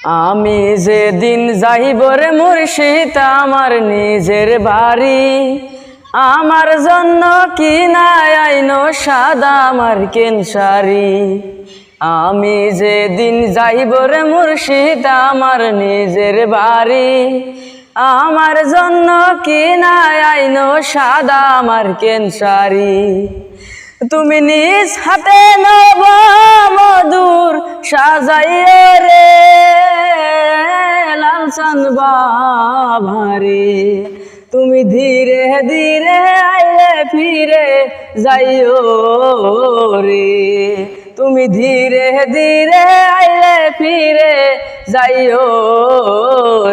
আমি যেদিন যাইব রে মুর্শিদ আমার নিজের বাড়ি, আমার জন্য কি না আইনো সাদা আমার কেন শাড়ি। আমি যেদিন যাইব রে মুর্শিদ আমার নিজের বাড়ি, আমার জন্য কি না আইনো সাদা আমার কেন শাড়ি। তুমি নিজ হাতে নব মধুর সাজাইয়ে রে লালসান বাবারে, তুমি ধীরে ধীরে আইলে ফিরে যাইও রে, তুমি ধীরে ধীরে আইলে ফিরে যাইও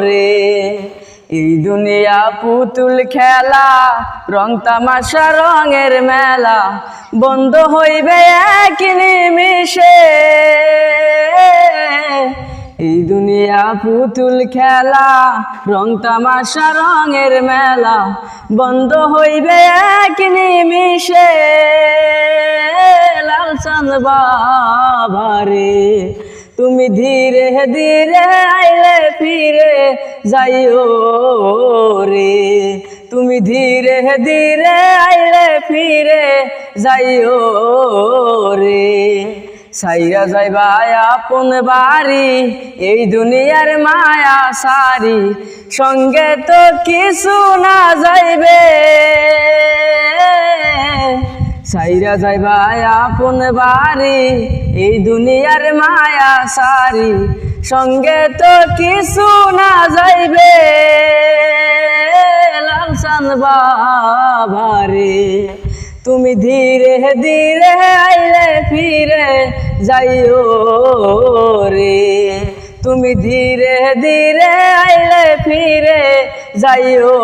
রে। এই দুনিয়া পুতুল খেলা, রং তামাশা রঙের মেলা, বন্ধ হইবে এক নিমিষে। এই দুনিয়া পুতুল খেলা, রং তামাশা রঙের মেলা, বন্ধ হইবে এক নিমিষে। লালসান বাবারে, তুমি ধীরে ধীরে আইলে ফিরে যাইও রে, তুমি ধীরে ধীরে আইলে ফিরে যাইও রে। সাইরা যাইবা আপন বাড়ি, এই দুনিয়ার মায়া সারি, সঙ্গে তো কিছু না যাইবে। সাইরা যাইবা আপন বাড়ি, এই দুনিয়ার মায়া সারি, সঙ্গে তো কিছু না যাইবে। লালসান বাবারে, তুমি ধীরে ধীরে আইলে ফিরে যাইও রে, তুমি ধীরে ধীরে আইলে ফিরে যাইও